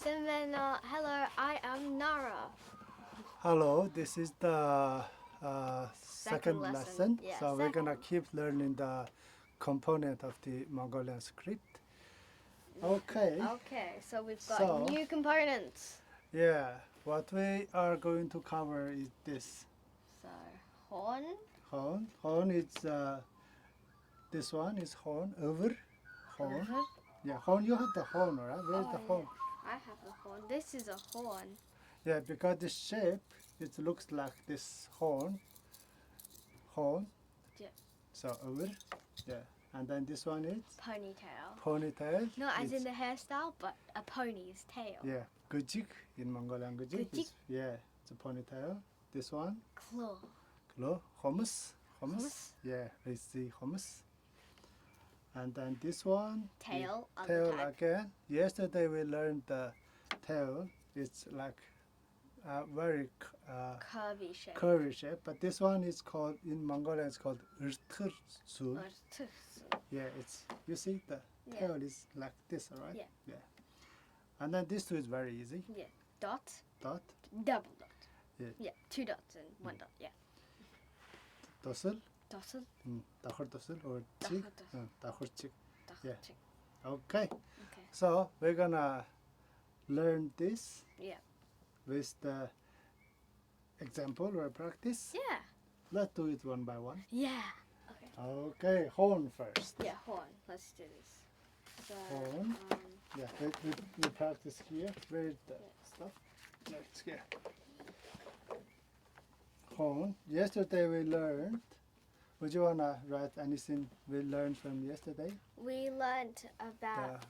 Hello, I am Nara. Hello, this is the second lesson. Yeah, So we're gonna second. keep learning the component of the Mongolian script. Okay. Okay, so we've got So- new components. Yeah. What we are going to cover is this So, horn. horn. Horn is this one is horn. Over. Horn. Over. Yeah. Horn. You have the horn, right? Where's the Oh, horn? I have a horn. This is a horn. Yeah, because the shape it looks like this horn. Horn. Yeah. So over. Yeah. And then this one is Ponytail. ponytail. Not as in It's- the hairstyle, but a pony's tail. Yeah, bichig in Mongolian bichig. Bichig? Yeah, it's a ponytail. This one, Claw. claw, hummus. Hummus. Yeah, it's the hummus. And then this one, the Tail. Other tail type. again. Yesterday we learned the tail. It's like a very Curvy shape. curvy shape, but this one is called in Mongolian. It's called urtırsul. Or tooth. Yeah, it's you see the Yeah. tail is like this, alright? Yeah. Yeah. And then this two is very easy. Yeah. Dot. Dot, Double dot. Yeah. Yeah. 2 dots and 1 dot. Yeah. dosul. Dossel. Dakhar dosul or Dakhar chik. dosul. Dakhar chik. Yeah. Chick. Okay. Okay. So we're gonna learn this Yeah. with the example or practice. Yeah. Let's do it one by one. Yeah. Okay. Okay, horn first. Yeah, horn. Let's do this. So, Horn. Yeah, we practice here. Where's the stuff? No, it's here. Horn. Yesterday we learned. Would you wanna write anything we learned from yesterday? we learned about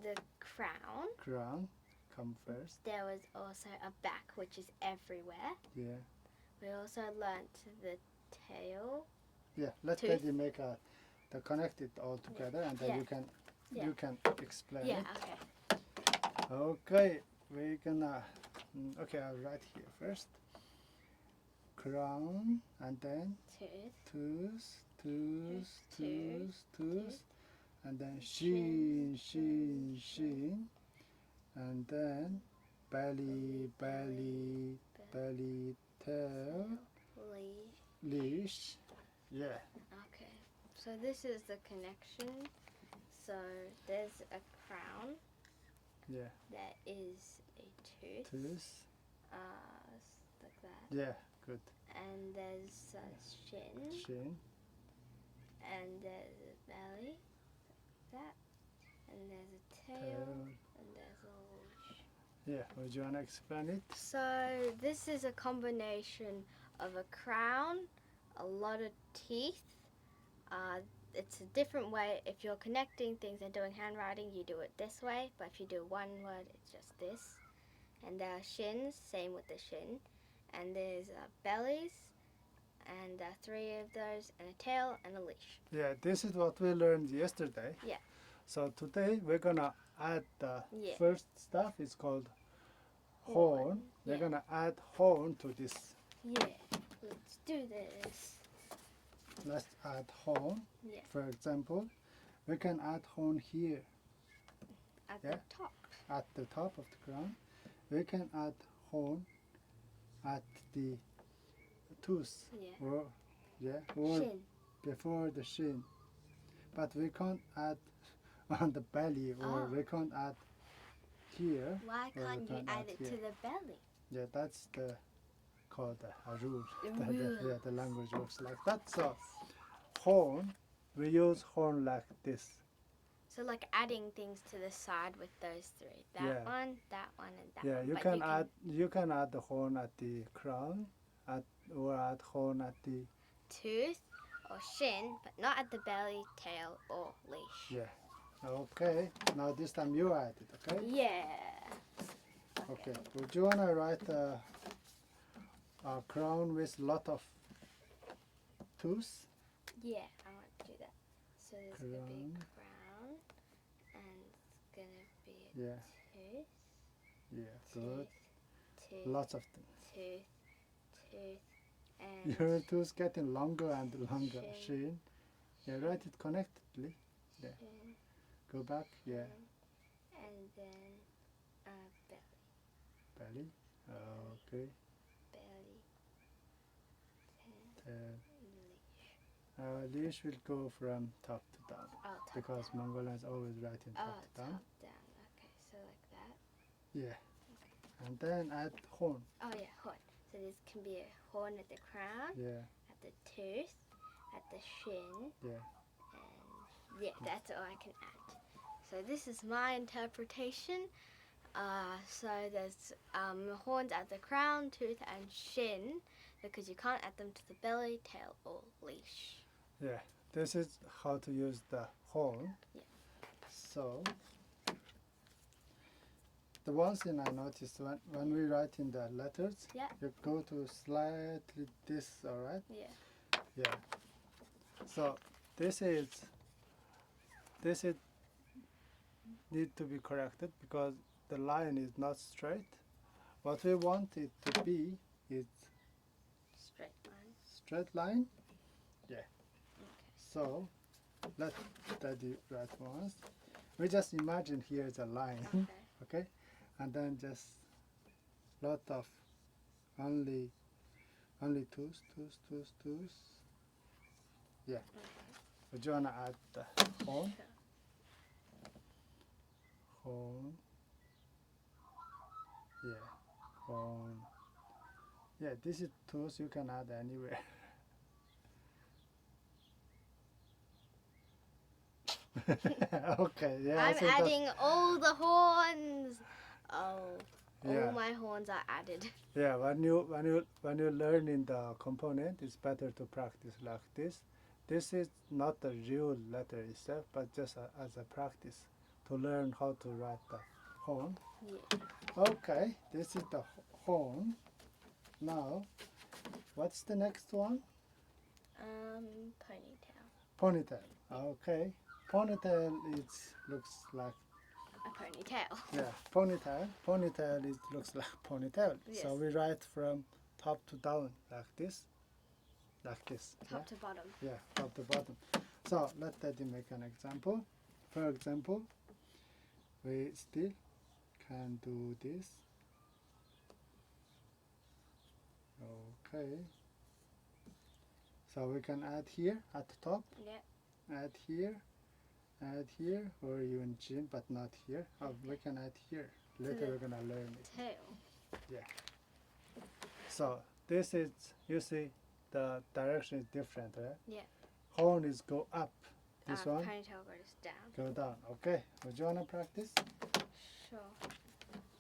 the crown. Crown. Come first. There was also a back, which is everywhere. Yeah. We also learnt the tail. Yeah. Let's Tooth. maybe make the connect it all together, and then Yeah. you can explain Yeah. it. Okay. Okay. We're gonna. Okay, I'll write here first. Crown, and then Tooth. tooth, and then sheen, and then belly, tail, leash. Yeah. Okay. So this is the connection. So there's a crown. Yeah. There is a tooth. Tooth. Like that. Yeah. Good. And there's a shin. Shin. And there's a belly. That. And there's a tail. Tail. And there's a leash. Yeah. Would you wanna explain it? So this is a combination of a crown, a lot of teeth. It's a different way. If you're connecting things and doing handwriting, you do it this way. But if you do one word, it's just this. And there are shins, same with the shin. And there's bellies, and 3 of those, and a tail, and a leash. Yeah. This is what we learned yesterday. Yeah. So today we're gonna add the Yeah. first stuff. It's called horn. We're Yeah. gonna add horn to this. Yeah. Let's do this. Let's add horn. Yeah. For example, we can add horn here At Yeah. the top. at the top of the crown. We can add horn at the tooth Yeah. or or Shin. before the shin. But we can't add on the belly or Oh. we can't add here. Why Or we can't you can add add it here. to the belly? Yeah, that's the called a rule. The Yeah, the language works like that. So horn, we use horn like this. So like adding things to the side with those 3. That Yeah. one, that one, and that Yeah, one. you But can add the horn at the crown, or add horn at the tooth or shin, but not at the belly, tail, or leash. yeah. Okay. Now this time you add it. Okay. Yeah. Okay. Would you wanna write a crown with lot of tooth? Yeah, I want to do that. So there's gonna be Crown. a crown, and it's gonna be a Yeah. tooth, Yeah. Good. tooth, Lots of them. tooth, and Your tooth getting longer and longer. Shin. Shin. Yeah. Write it connectedly. shin. Go back. Yeah. And then belly. Belly. Okay. Belly. Tail. Leash. Leash will go from top to down Oh, top because down. Mongolians always write in top to down. Top down. Okay, so like that. Yeah. And then add horn. Oh yeah, horn. So this can be a horn at the crown, Yeah. at the tooth, at the shin, Yeah. and yeah, that's all I can add. So this is my interpretation. So there's horns at the crown, tooth, and shin because you can't add them to the belly, tail, or leash. Yeah. This is how to use the horn. Yeah. So the one thing I noticed when we write in the letters, Yeah. you go to slightly this, all right? Yeah. Yeah. So this is need to be corrected because the line is not straight. What we want it to be is Straight line. straight line. Yeah. Okay. So let Daddy write once. We just imagine here is a line, Okay. okay? And then just lot of only twos. Yeah. Would you wanna add the horn? Sure. Horn. Yeah. Horn. Yeah, this is tools you can add anywhere. Okay, yeah. I'm so that's- adding all the horns. Oh, Yeah. all my horns are added. Yeah, when you learn in the component, it's better to practice like this. This is not the real letter itself, but just as a practice to learn how to write the horn. Yeah. Okay, this is the horn. Now, what's the next one? Ponytail. Ponytail. Okay, ponytail looks like A ponytail. yeah ponytail. Ponytail looks like ponytail. Yes. So we write from top to down like this. Like this. Top to bottom. Yeah, top to bottom. So let Daddy make an example. For example, we still can do this. Okay. So we can add here at the top, Yeah. add here, or even chin, but not here. Oh, we can add here. Later the we're gonna learn it. Tail. So this is, you see, the direction is different, right? Yeah. Horn is go up. This one Ponytail goes down. go down. Okay. Would you wanna practice? Sure.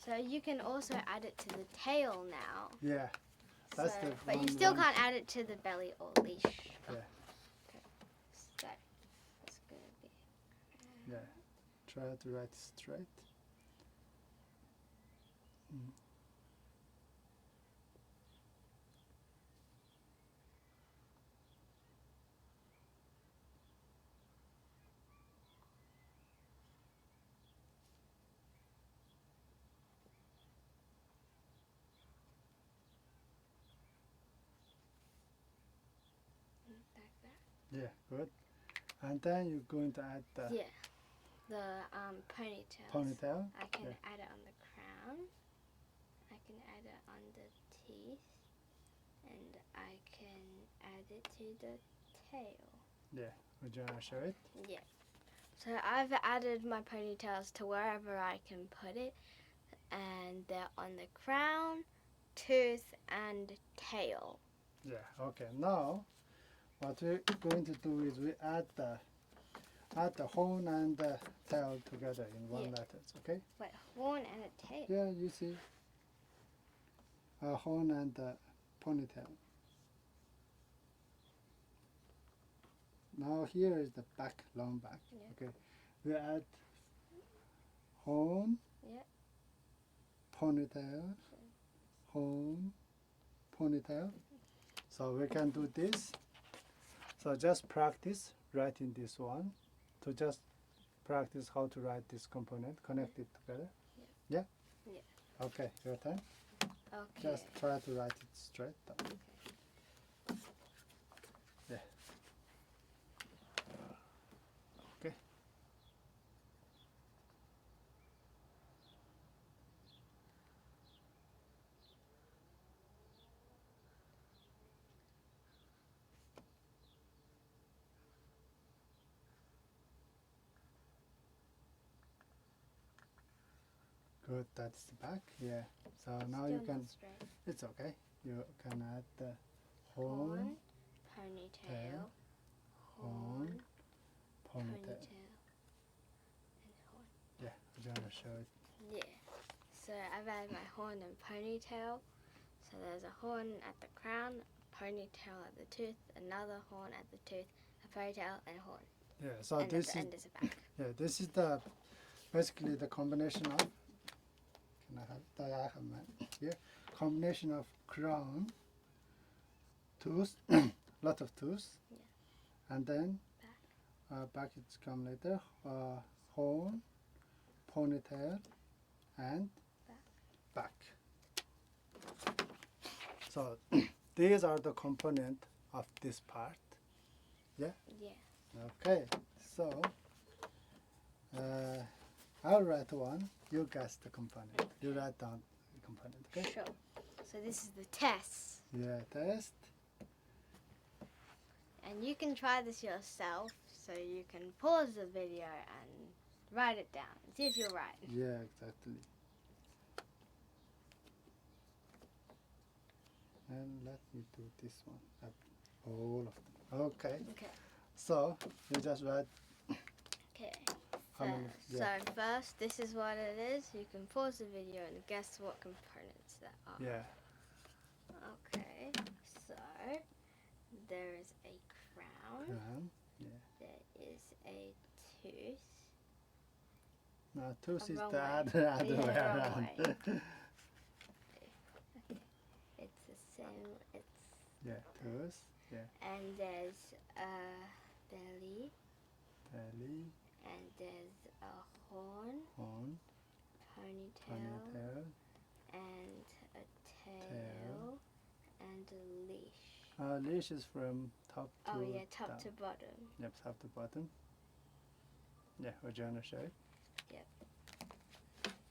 So you can also add it to the tail now. Yeah. That's the But you one- still one- can't add it to the belly or leash. Yeah. Okay. So it's gonna be. Yeah. Try to write straight. Like that. Yeah, good. And then you're going to add the Yeah. The ponytails. ponytail. I can Yeah. add it on the crown. I can add it on the teeth. And I can add it to the tail. Would you wanna show it? Yeah. So I've added my ponytails to wherever I can put it. And they're on the crown, tooth, and tail. Yeah. Okay. Now, what we're going to do is we add the horn and the tail together in one Yeah. letter. Okay. Wait, horn and a tail. Yeah, you see. A horn and the ponytail. Now here is the back, long back. Yeah. Okay. We add horn, Yeah. ponytail, horn, ponytail. So we can do this. So just practice writing this one to just practice how to write this component, connect it together. Yeah. Yeah? Yeah. Okay, your turn. Okay. Just try to write it straight. Yeah. Okay. Good, that's the back. Yeah. So now you Still can. not straight. It's okay. You can add the horn, ponytail, horn, ponytail. ponytail, and horn. Yeah, I'm gonna show it. Yeah. So I've added my horn and ponytail. So there's a horn at the crown, a ponytail at the tooth, another horn at the tooth, a ponytail, and a horn. Yeah. So And this at the is end is a back. yeah. This is the basically the combination of. Can I have here? Combination of crown, tooth, lot of tooth, Yeah. and then back it's come later. Horn, ponytail, and back. So these are the component of this part. Yeah. Okay, so I'll write one. You guess the component. You write down the component. Okay. Sure. So this is the test. Yeah, test. And you can try this yourself. So you can pause the video and write it down and see if you're right. Yeah, exactly. And let me do this one. All of them. Okay. Okay. So you just write. Okay. How many? Yeah. So first, this is what it is. You can pause the video and guess what components there are. Yeah. Okay. So there is a crown. Crown. There is a tooth. No, tooth is Wrong the way. other Yeah, way wrong around. way. It's the same. It's Yeah, tooth. and there's a belly, Belly, and there's a horn, horn, ponytail, ponytail. and a tail, and a leash. Leash is from top to Oh yeah, top down. to bottom. Yep, top to bottom. Yeah, would you want to show it?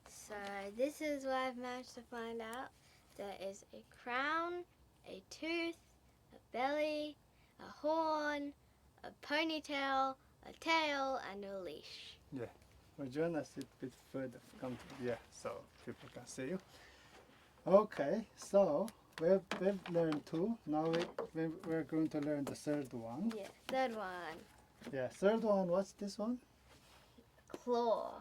So this is what I've managed to find out. There is a crown, a tooth, a belly, a horn, a ponytail, a tail, and a leash. Would you want to sit a bit further? Come to, yeah, so people can see you. Okay, so we've learned two. Now we're going to learn the third one. Yeah, third one, Yeah, third one, what's this one? claw.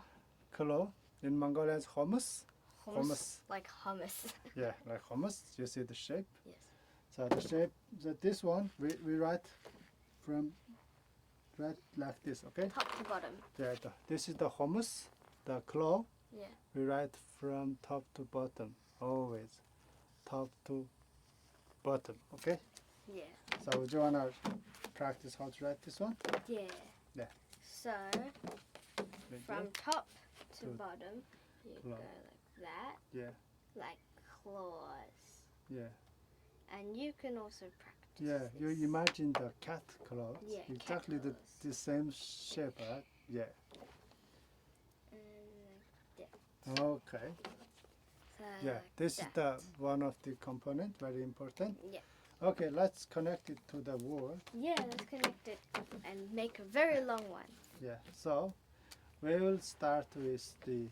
Claw. In Mongolian, it's hummus. Hummus. Like hummus. Yeah, like hummus. You see the shape? Yes. So the shape, this one, we write like this, okay? Top to bottom. Yeah, this is the hummus, the claw. Yeah. We write from top to bottom, always. Top to bottom, okay? Yeah. So would you want to practice how to write this one? Yeah. Yeah. So from top to To bottom, you claw. go like that. Yeah. Like claws. Yeah. And you can also practice. Yeah, you this. imagine the cat claws. Yeah, cat exactly claws. the same shape, right? Yeah. Okay. So Yeah, like this is that. the one of the component, very important. Yeah. Okay, let's connect it to the word. Yeah, let's connect it and make a very long one. Yeah, so we will start with the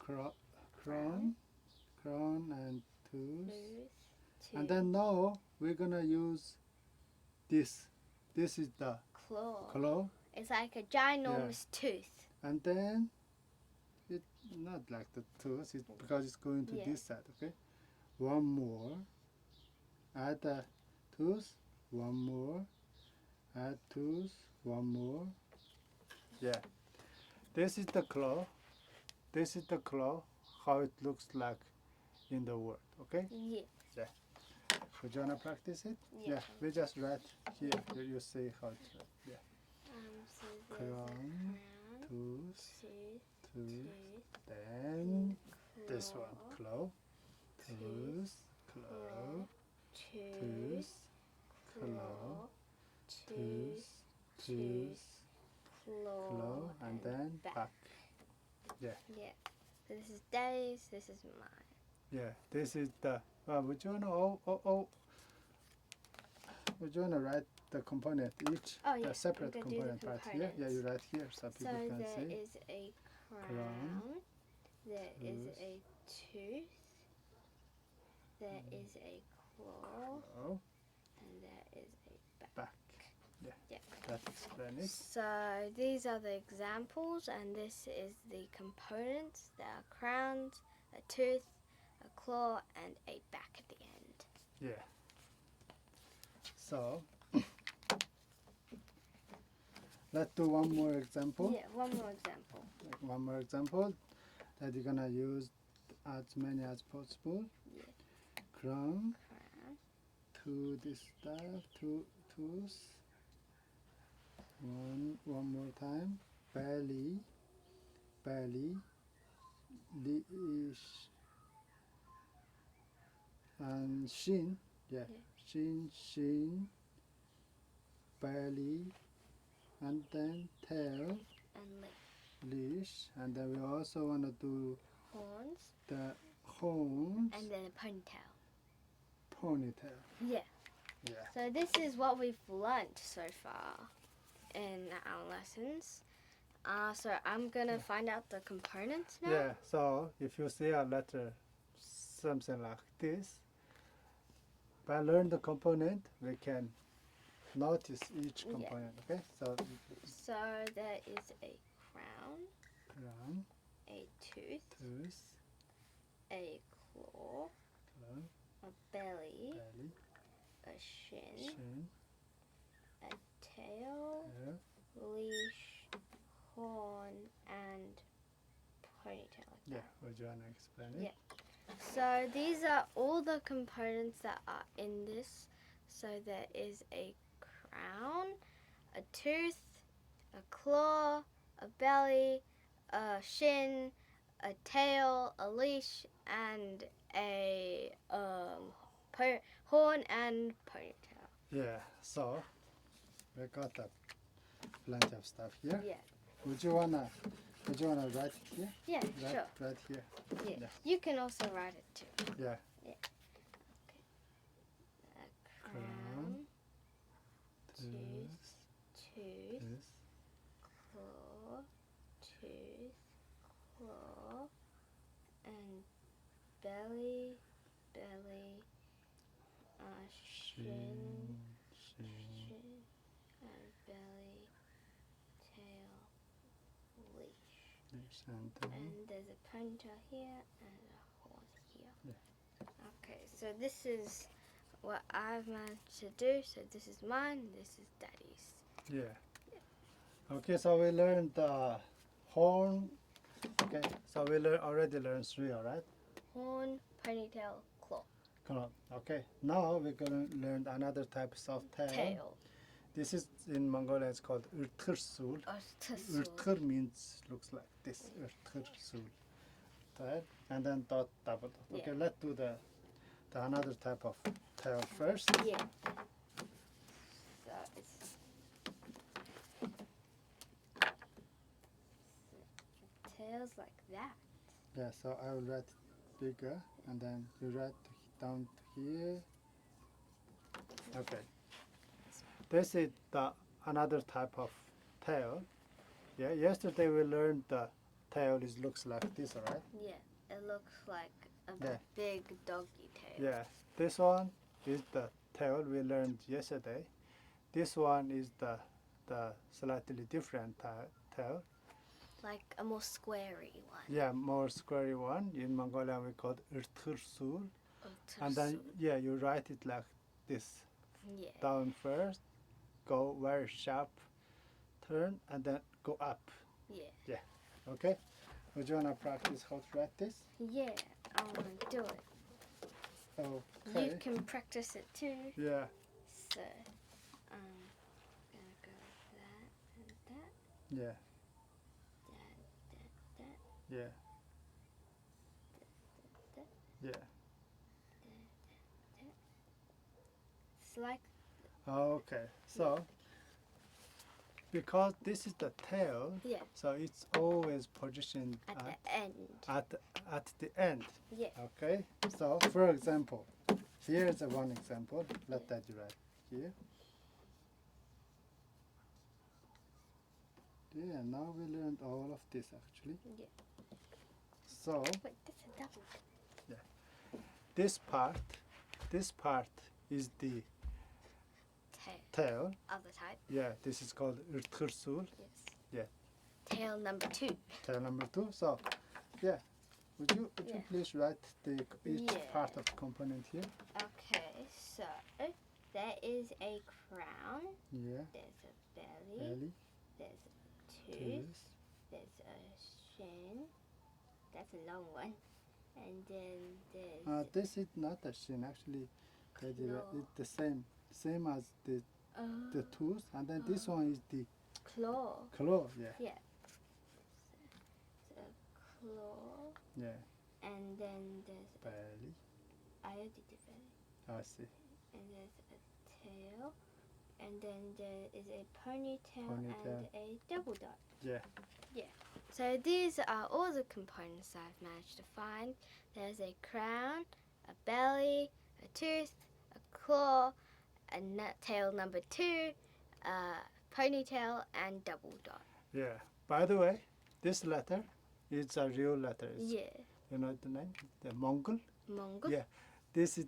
crown and tooth. Tooth, And then now we're gonna use this. This is the claw. claw. It's like a ginormous tooth. And then it's not like the tooth, it's because it's going to Yeah. this side, okay? One more. Add the tooth, one more. Add tooth, one more. Yeah. This is the claw. This is the claw, how it looks like in the word, okay? Yeah. Would you wanna practice it? Yeah. We just write here. You see how it's write. Yeah. So there's Crown, a crown, tooth, tooth, tooth. Then this claw, one, claw, tooth, claw, tooth, tooth, claw, tooth, tooth, claw, and then back. Yeah. So this is Daddy's, this is mine. Yeah, this is the. Would you wanna would you wanna write the component each? Oh, yeah, The separate we can do the component part here. Yeah, you components. write here so So people can there see. is a crown. There is Tooth. a tooth. There is a claw. Oh, And there is a back. back. Yeah. Yeah. That explains it. So these are the examples, and this is the components. There are crowns, a tooth, a claw, and a back at the end. Yeah. So let's do one more example. Yeah, one more example. One more example that you're gonna use as many as possible. Yeah. Crown Crown. to this stuff, two tooth. One more time. Belly, leash, and shin. Yeah. Shin, belly, and then tail, And leash, and then we also want to do horns. the horns, And then a ponytail. ponytail. Yeah. Yeah. So this is what we've learnt so far in our lessons. So I'm gonna find out the components now. Yeah. So if you see a letter, something like this, by learn the component, we can notice each Yeah. component. Okay. So So there is a crown, crown, a tooth, tooth, a claw, claw, a belly, belly, a shin, shin, a tail, tail. leash, horn, and ponytail. Like Yeah. that. Would you wanna explain it? Yeah. So these are all the components that are in this. So there is a crown, a tooth, a claw, a belly, a shin, a tail, a leash, and a horn and ponytail. Yeah. So we got plenty of stuff here. Yeah. Would you wanna write it here? Yeah, sure. Right here. Yeah. Yeah. You can also write it too. Yeah. A crown, tooth, Tooth, claw, tooth, claw, and belly, shin, shin, and belly, tail, leash. leash, and tail. And there's a ponytail here and a horn here. Yeah. Okay, so this is what I've managed to do. So this is mine, this is Daddy's. Yeah. Okay, so we learned the horn. Okay, so we already learned 3, all right? Horn, ponytail, claw, Come on. Okay, now we're gonna learn another type of tail. tail. This is in Mongolian. It's called urtırsul. Or Urtır means looks like this. Urtırsul. Right? And then dot, double dot. Okay, Yeah. let's do the another type of tail first. Yeah. So it's tails like that. Yeah, so I will write bigger, and then you write down to here. Okay. This is the another type of tail. Yeah. Yesterday we learned the tail looks like this, alright? Yeah. It looks like a Yeah. big doggy tail. Yeah. This one is the tail we learned yesterday. This one is the slightly different tail. Like a more squarey one. Yeah, more squarey one. In Mongolian we call it urtırsul. Or And then tursul. yeah, you write it like this. Yeah. Down first, go very sharp, turn, and then go up. Yeah. Okay? Would you wanna practice how to write this? Yeah. I want to do it. Okay. You can practice it too. Yeah. So, gonna go that and that, Yeah. that. Yeah. Yeah. It's like, Okay. So because this is the tail, yeah, so it's always positioned at the end. at the end. Yeah. Okay. So for example, here's one example. Let that write here. Yeah, now we learned all of this actually. Yeah. So Wait, that's a double. this part is the tail. Other type. Yeah, this is called ırtırsul. Yes. Yeah. Tail number 2. Tail number 2. So, yeah, would you Yeah. please write each Yeah. part of the component here? Okay, so there is a crown. Yeah. There's a belly. Belly. There's a tooth. Tooth. There's a shin. That's a long one. And then there's This is not a shin actually. It's the same as the tooth, and then this one is the claw. claw. Yeah. Yeah. So claw. Yeah. And then there's Belly. I already did belly. I see. And there's a tail. And then there is a ponytail, Ponytail. and a double dot. Yeah. So these are all the components I've managed to find. There's a crown, a belly, a tooth, a claw, a tail number 2, a ponytail, and double dot. Yeah. By the way, this letter is a real letter. Yeah. You know the name? The Mongol. Mongol. Yeah. This is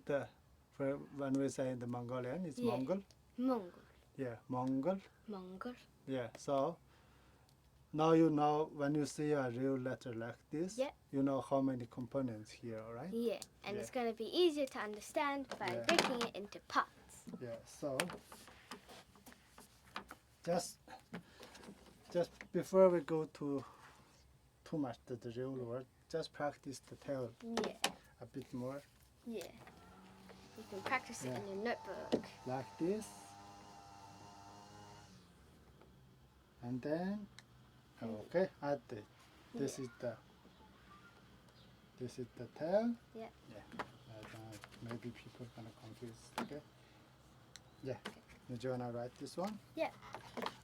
when we say in the Mongolian, it's Yeah. Mongol. Mongol. Yeah, Mongol. Mongol. Yeah. So now you know when you see a real letter like this, Yeah. you know how many components here, right? Yeah. And Yeah. it's going to be easier to understand by Yeah. breaking it into parts. Yeah. So just before we go to too much to the real word, just practice the tail Yeah. a bit more, Yeah. You can practice it Yeah. in your notebook. like this, and then okay, add it. This is the tail. Yeah. Yeah. Maybe people gonna confuse. Okay. Yeah. Do you wanna write this one?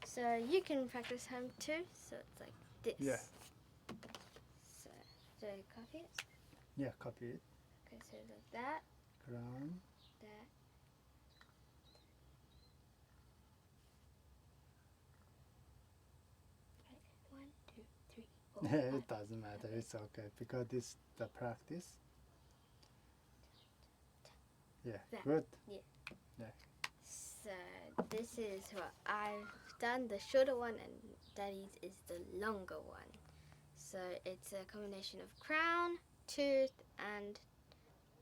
So you can practice home too. So it's like this. Yeah. So do you copy it? Yeah. Copy it. Okay, so like that, Crown. that. Right. 1, 2, 3, 4. It doesn't matter. It's okay because this the practice. Yeah. That. Good. So this is what I've done, the shorter one, and Daddy's is the longer one. So it's a combination of crown, tooth, and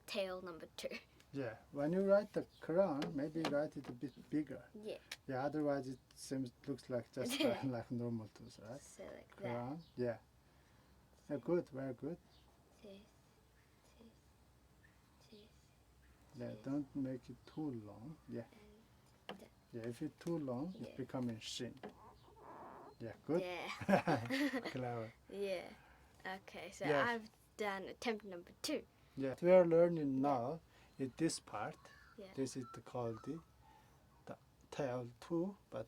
tail number 2. Yeah. When you write the crown, maybe write it a bit bigger. Yeah. Yeah. Otherwise, it looks like just like normal tooth, right? So like that. Crown. Yeah. Yeah. Good. Very good. Tooth, tooth, tooth. Yeah. Don't make it too long. Yeah. And that. Yeah. If it's too long, Yeah. it's becoming shin. Yeah. Good. Yeah. Clever. Yeah. Okay, so Yes. I've done attempt number 2. Yeah. We are learning now is this part. Yeah. This is called the tail too, but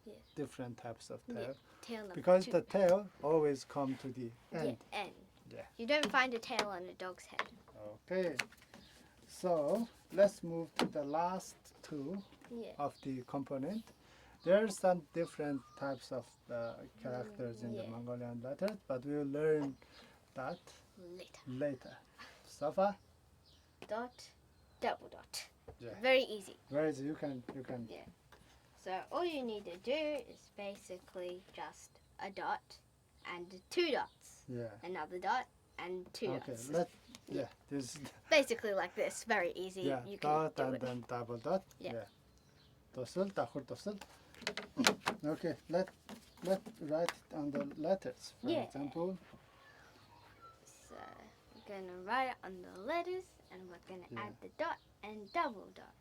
Yeah. different types of tail. Yeah. Tail number Because 2. the tail always come to the end. Yeah, end. Yeah. You don't find a tail on a dog's head. Okay. So let's move to the last 2 Yeah. of the component. There are some different types of characters in the Yeah. Mongolian letters, but we'll learn that Later. later. Safa? Dot, double dot. Yeah. Very easy. Where is you can Yeah. So all you need to do is basically just a dot and 2 dots. yeah. Another dot and 2 Okay, dots. this Basically like this. Very easy. yeah, You can dot do and it. then double dot. Yeah. Tosul, tahur tosul. Okay, let's write it on the letters. For Yeah. example, So we're going to write it on the letters and we're going to Yeah. add the dot and double dot.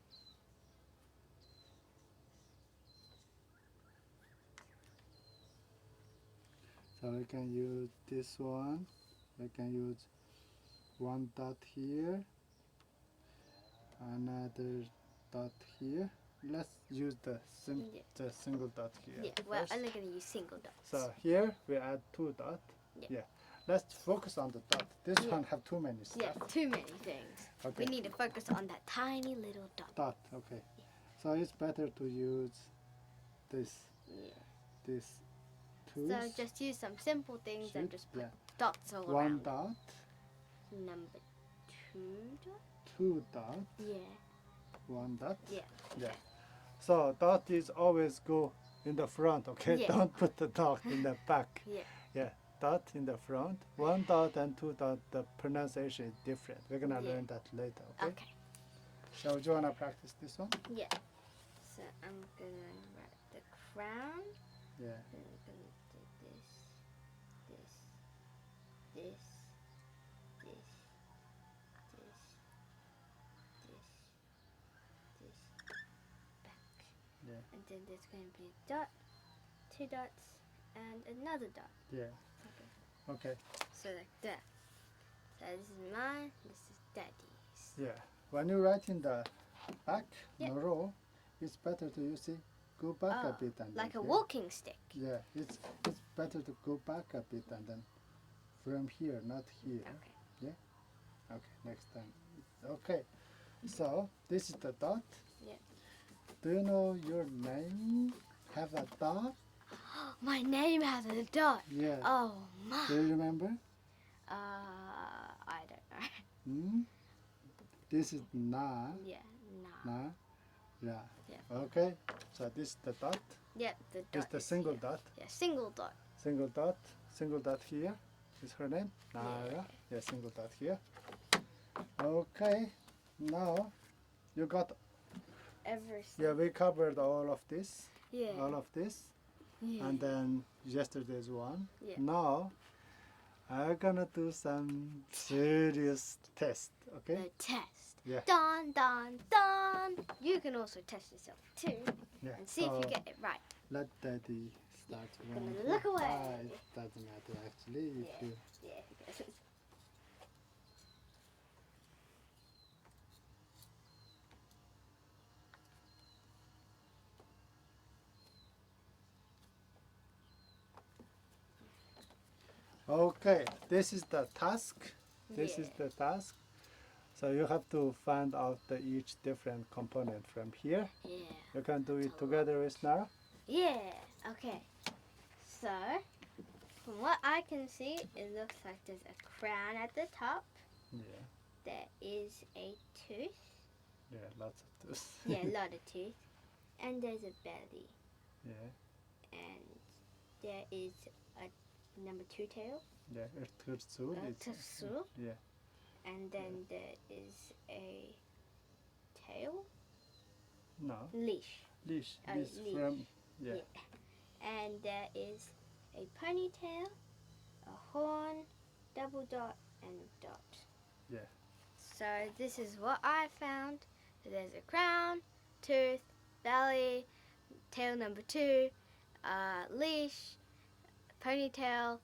so we can use this one. We can use 1 dot here, another dot here. Let's use the single dot here. Yeah, we're first. only going to use single dots. So here we add 2 dot. Yeah. Let's focus on the dot. This Yeah. one have too many stuff. Yeah, too many things. Okay. We need to focus on that tiny little dot. Dot. Okay. So it's better to use this Yeah. this tooth. So just use some simple things and Should- just put yeah. dots all One around. dot, Number 2 dot? 2 dot, Yeah. 1 dot. Yeah. Yeah. So dot is always go in the front, okay? Yeah. Don't put the dot in the back. Yeah. Yeah, dot in the front. 1 dot and 2 dot, the pronunciation is different. We're gonna Yeah. learn that later, okay? Okay. So do you wanna practice this one? Yeah. So I'm gonna write the crown. Yeah. Then I'm gonna do this, this, this, this, this, back. Yeah. And then there's going to be a dot, 2 dots, and another dot. Yeah. Okay. So like that. So this is mine, this is Daddy's. Yeah. When you write in the back, Yeah. the row, it's better to go back a bit and Like then a here. walking stick. Yeah, it's better to go back a bit and then from here, not here. Okay. Okay, next time. Okay, so this is the dot. Yeah. Do you know your name have a dot? My name has a dot. Yeah. Oh my. Do you remember? I don't know. Hmm? This is na, Yeah, nah. na, yeah. Yeah. Okay, so this is the dot. Yeah, the dot. It's the is single here. dot. Yeah, single dot. Single dot here is her name. Nara. Yeah, single dot here. Okay, now you got, Everything. yeah, we covered all of this, Yeah. Yeah. and then yesterday's one. Yeah. Now I'm gonna do some serious test, okay? The test. Yeah. Dun dun dun. You can also test yourself too Yeah. and see if you get it right. Let Daddy start. Gonna when look he- away. It doesn't matter actually. If Yeah. you, Yeah. okay, this is the task. This is Yeah. the task. So you have to find out each different component from here. Yeah. You can do it together with Nara. Yeah. Okay. So, from what I can see, it looks like there's a crown at the top. Yeah. There is a tooth. Yeah, lots of this. Yeah, a lot of teeth. And there's a belly. Yeah. And there is a number 2 tail. Yeah, Ertürkçu A is. tusu. Yeah. And then there is a tail. No, Leash. leash. Oh, This leash. from. Yeah. And there is a ponytail, a horn, double dot, and a dot. Yeah. So this is what I found. So there's a crown, tooth, belly, tail number 2, leash, ponytail,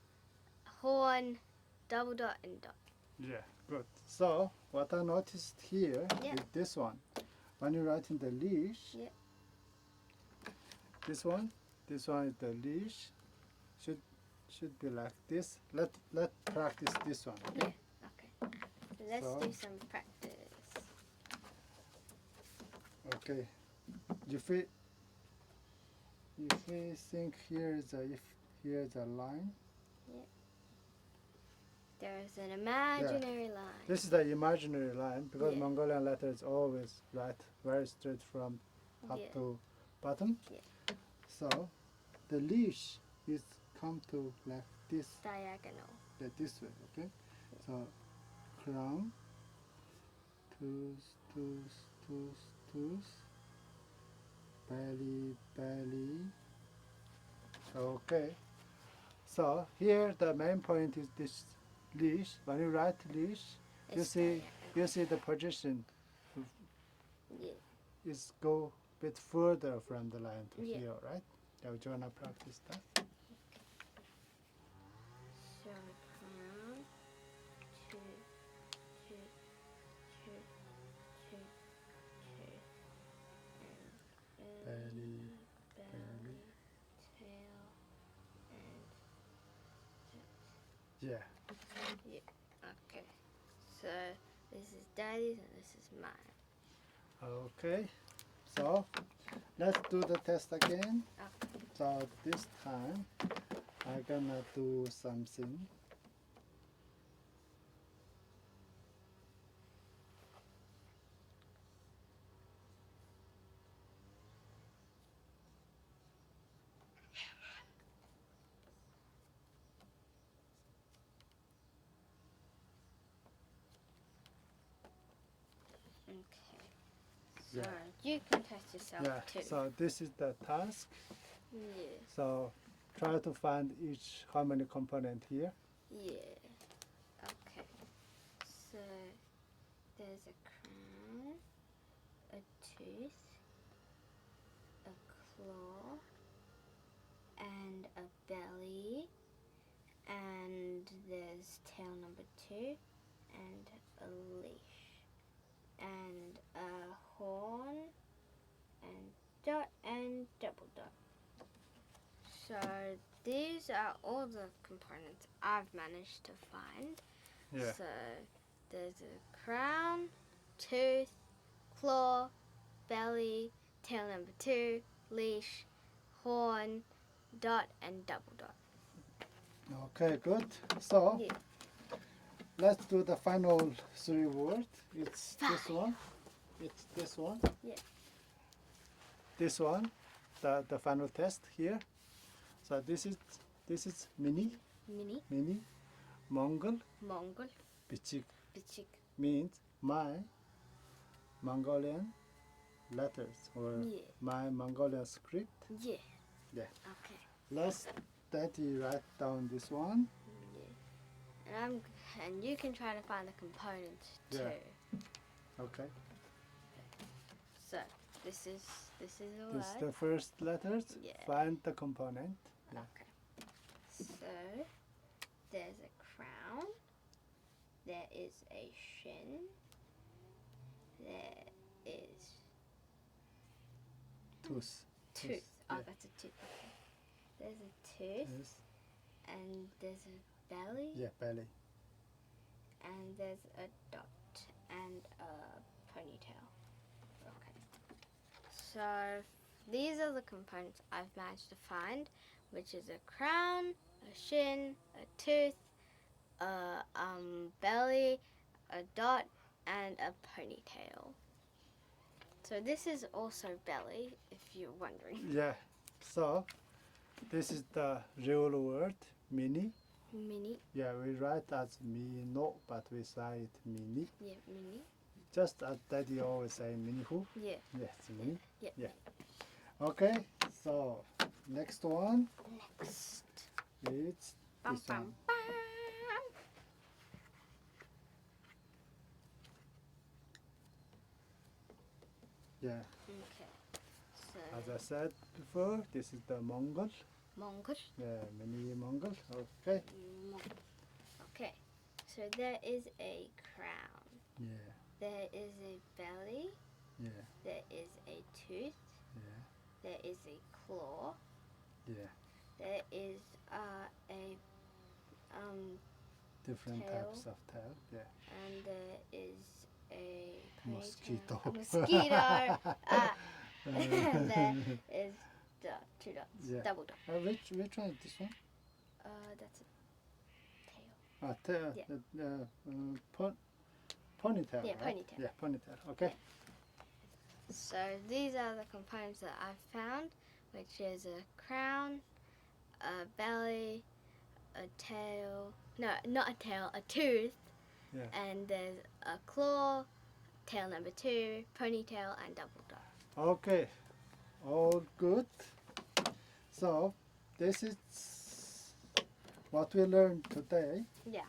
horn, double dot, and dot. Yeah. Good. So what I noticed here is Yeah. this one. When you write in the leash. Yeah. This one is the leash. Should be like this. Let practice this one. Okay. Yeah. Okay. So let's So- do some practice. Okay. If we think here is a line. There's an imaginary line. This is the imaginary line because Yeah. Mongolian letters always write very straight from top Yeah. to bottom. Yeah. So the leash is come to like this, Diagonal. like this way, okay? So crown, tooth, belly. Okay. So here the main point is this leash. When you write leash, you It's see diagonal. the position Yeah. is go a bit further from the line to Yeah. here, right? Yeah, do you wanna practice that? So crown, two, and Belly, belly, tail, and Yeah. okay. So this is Daddy's and this is mine. Okay. So let's do the test again. Okay. So this time I'm gonna do something. Okay. So Yeah. you can test yourself Yeah. too. So this is the task. Yeah. So try to find each how many component here. Yeah. Okay. So there's a crown, a tooth, a claw, and a belly, and there's tail number 2, and a leash, and a horn, and dot, and double dot. So these are all the components I've managed to find. Yeah. So there's a crown, tooth, claw, belly, tail number 2, leash, horn, dot, and double dot. Okay, good. So Yeah. let's do the final 3 words. It's this 5. one. It's this one. Yeah. This one. The final test here. So this is mini. Mini, Mongol. Mongol, Bichig bichig. means my Mongolian letters or Yeah. my Mongolian script. Yeah. Yeah. Okay. Let's Daddy write down this one. Yeah. And you can try to find the components too. Yeah. Okay. So this is a This is word. the first letters. Yeah. Find the component. Yeah. Okay. So there's a crown. There is a shin. There is Tooth. tooth. Oh, Yeah. that's a tooth. Okay. There's a tooth, Yes. and there's a belly, Yeah, belly. and there's a dot, and a ponytail. Okay. So these are the components I've managed to find, which is a crown, a shin, a tooth, a belly, a dot, and a ponytail. So this is also belly, if you're wondering. Yeah. So this is the real word mini. Mini, Yeah, we write as mino, but we say it mini. yeah, mini, Just as Daddy always say mini who. yeah, Yes, mini. yeah. Yeah. Okay. So next one Next. is Bum, this one. bum, bum. Yeah. Okay. So As I said before, this is the Mongol. Mongol. Yeah, mini Mongol. Okay. Okay. So there is a crown. Yeah. There is a belly. Yeah. There is a tooth. Yeah. There is a claw. Yeah. There is a Different tail. types of tail. Yeah. and there is a ponytail. Mosquito. A mosquito. And there is two dots. Yeah. Double dot. Which one is this one? That's a tail. Tail. Yeah. Ponytail. Yeah, right? ponytail. Yeah, ponytail. Okay. So these are the components that I've found, which is a crown, a belly, a tail. No, not a tail. A tooth. Yeah. And there's a claw, tail number 2, ponytail, and double dot. Okay. All good. So this is what we learned today. Yeah.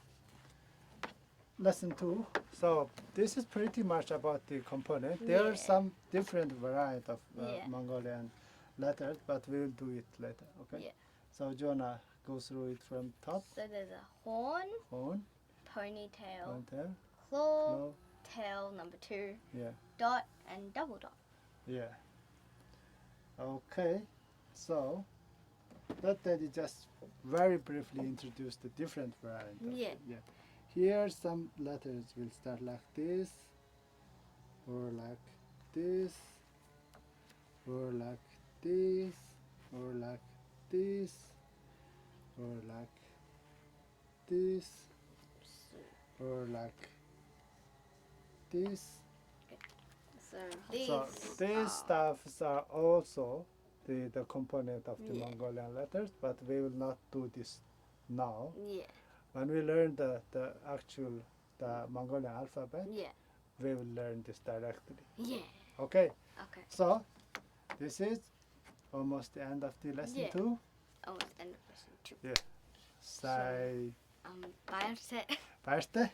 Lesson 2. So this is pretty much about the component. There are Yeah. some different variety of Yeah. Mongolian letters, but we'll do it later. Okay. Yeah. So do you wanna go through it from top? So there's a horn, Horn, ponytail, ponytail, claw, claw. tail number 2, Yeah. dot, and double dot. Yeah. Okay. So let Daddy just very briefly introduce the different variants. Yeah. Yeah. Here some letters will start like this, or like this, or like this, or like this, or like this, or like this. So these. So these stuffs are also the component of the Yeah. Mongolian letters, but we will not do this now. Yeah. When we learn the Mongolian alphabet, Yeah. we will learn this directly. Yeah. Okay, Okay. so this is almost the end of the lesson Yeah. 2. Almost end of lesson 2. Say Bye. Basta.